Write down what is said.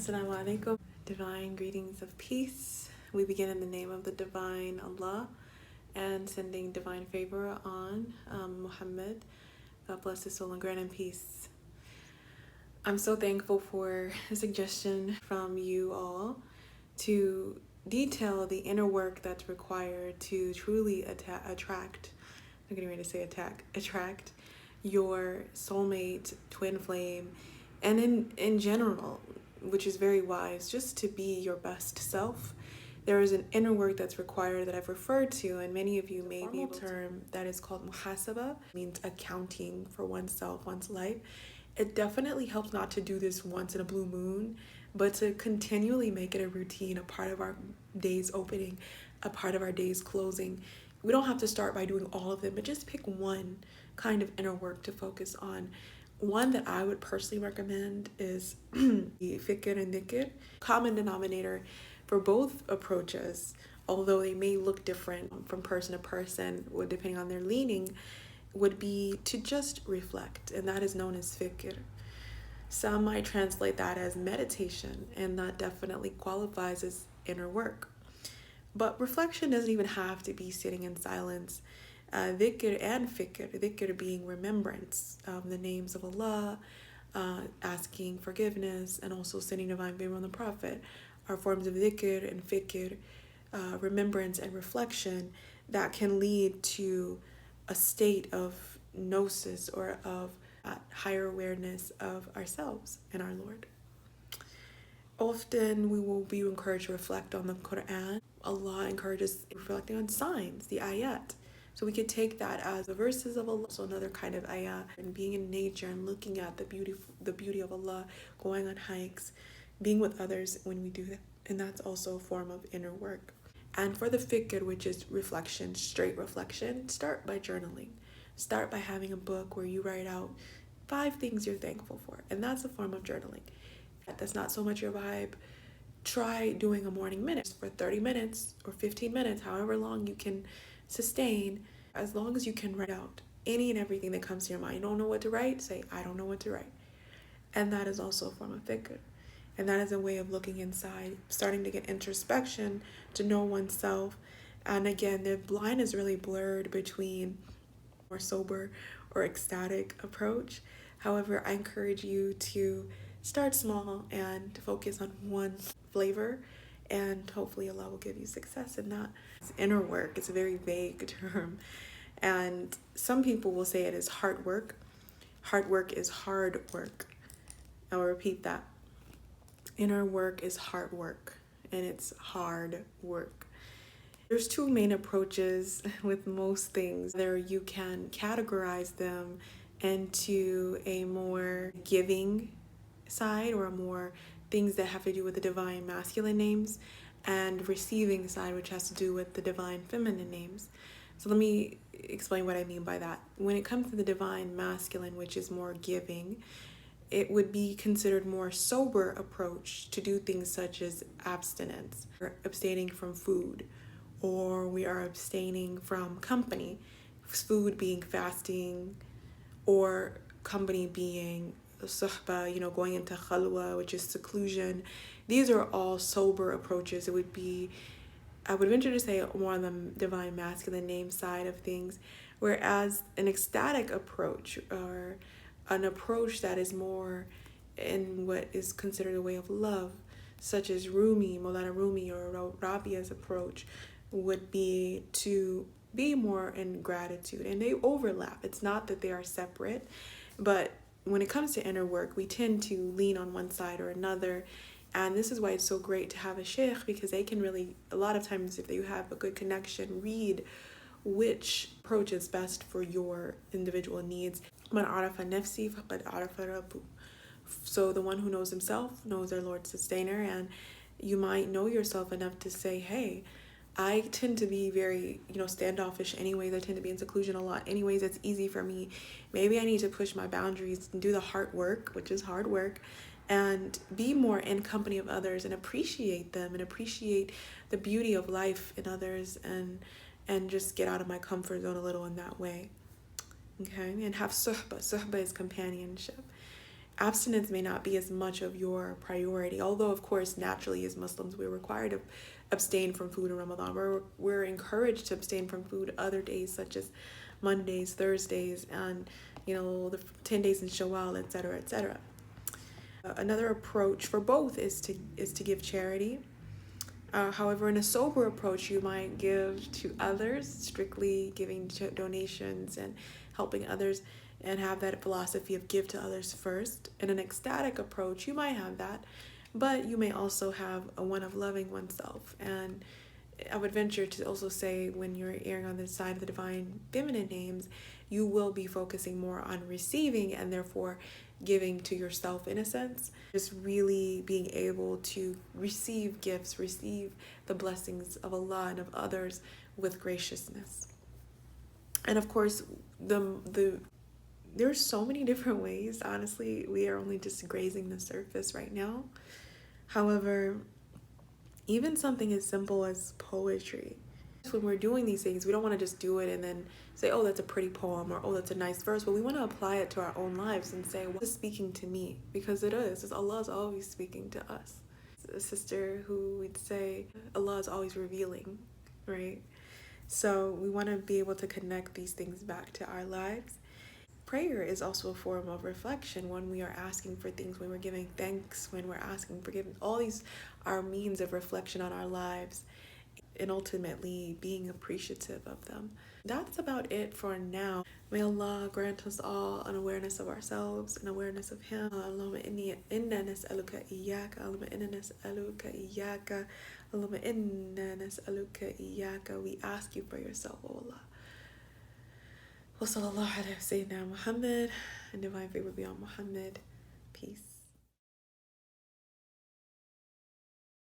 Assalamu alaikum. Divine greetings of peace. We begin in the name of the divine Allah and sending divine favor on Muhammad. God bless his soul and grant him peace. I'm so thankful for a suggestion from you all to detail the inner work that's required to truly attract, I'm getting ready to say attract your soulmate, twin flame, and in general, which is very wise, just to be your best self. There is an inner work that's required that I've referred to, and many of you may be able to term that is called Muhassaba, means accounting for oneself, one's life. It definitely helps not to do this once in a blue moon, but to continually make it a routine, a part of our day's opening, a part of our day's closing. We don't have to start by doing all of them, but just pick one kind of inner work to focus on. One that I would personally recommend is the fikr and dhikr. Common denominator for both approaches, although they may look different from person to person, depending on their leaning, would be to just reflect, and that is known as fikr. Some might translate that as meditation, and that definitely qualifies as inner work. But reflection doesn't even have to be sitting in silence. Dhikr and fikr, dhikr being remembrance of the names of Allah, asking forgiveness, and also sending divine favor on the Prophet, are forms of dhikr and fikr, remembrance and reflection that can lead to a state of gnosis or of higher awareness of ourselves and our Lord. Often we will be encouraged to reflect on the Quran. Allah encourages reflecting on signs, the ayat. So we could take that as the verses of Allah, so another kind of ayah, and being in nature and looking at the beauty of Allah, going on hikes, being with others when we do that. And that's also a form of inner work. And for the fikr, which is reflection, straight reflection, start by journaling. Start by having a book where you write out 5 things you're thankful for. And that's a form of journaling. If that's not so much your vibe, try doing a morning minute for 30 minutes or 15 minutes, however long you can sustain, as long as you can write out any and everything that comes to your mind. You don't know what to write? Say, I don't know what to write. And that is also a form of fikr. And that is a way of looking inside, starting to get introspection, to know oneself. And again, the line is really blurred between more sober or ecstatic approach. However, I encourage you to start small and focus on one flavor, and hopefully Allah will give you success in that. It's inner work. It's a very vague term. And some people will say it is hard work. Hard work is hard work. I will repeat that. Inner work is hard work, and it's hard work. There's 2 main approaches with most things. There you can categorize them into a more giving side, or a more things that have to do with the divine masculine names, and receiving side, which has to do with the divine feminine names. So let me explain what I mean by that. When it comes to the divine masculine, which is more giving, it would be considered more sober approach to do things such as abstinence, or abstaining from food, or we are abstaining from company, food being fasting, or company being suhba, going into khalwa, which is seclusion. These are all sober approaches. It would be, I would venture to say, more on the divine masculine name side of things, whereas an ecstatic approach, or an approach that is more in what is considered a way of love, such as Maulana Rumi or Rabia's approach, would be to be more in gratitude. And they overlap. It's not that they are separate, but when it comes to inner work, we tend to lean on one side or another. And this is why it's so great to have a sheikh, because they can really, a lot of times, if you have a good connection, read which approach is best for your individual needs. Man arafa nafsi faqad arafa rabbu. So the one who knows himself knows their Lord Sustainer. And you might know yourself enough to say, hey, I tend to be very, standoffish anyways. I tend to be in seclusion a lot anyways. It's easy for me. Maybe I need to push my boundaries and do the hard work, which is hard work, and be more in company of others and appreciate them and appreciate the beauty of life in others, and just get out of my comfort zone a little in that way. Okay, and have suhba. Suhba is companionship. abstinence may not be as much of your priority, although of course naturally as Muslims we're required to abstain from food in Ramadan. We're encouraged to abstain from food other days such as Mondays, Thursdays, and the 10 days in Shawwal, etc., etc. Another approach for both is to give charity. However, in a sober approach, you might give to others, strictly giving donations and helping others, and have that philosophy of give to others first. In an ecstatic approach, you might have that, but you may also have a one of loving oneself. And I would venture to also say, when you're erring on the side of the divine feminine names, you will be focusing more on receiving and therefore giving to yourself in a sense. Just really being able to receive gifts, receive the blessings of Allah and of others with graciousness. And of course, there's so many different ways. Honestly, we are only just grazing the surface right now. However, even something as simple as poetry. When we're doing these things, we don't want to just do it and then say, oh, that's a pretty poem, or oh, that's a nice verse, but we want to apply it to our own lives and say, what is speaking to me? Because it is. Allah is always speaking to us. A sister who would say, Allah is always revealing, right? So we want to be able to connect these things back to our lives. Prayer is also a form of reflection when we are asking for things, when we're giving thanks, when we're asking forgiveness. All these are means of reflection on our lives and ultimately being appreciative of them. That's about it for now. May Allah grant us all an awareness of ourselves, an awareness of Him. Allahumma inna nas'aluka iyyaka, Allahumma inna nas'aluka iyyaka, Allahumma inna nas'aluka iyyaka. We ask you for yourself, O Allah. Wa sallallahu ala Sayyidina Muhammad, and divine favor be on Muhammad. Peace.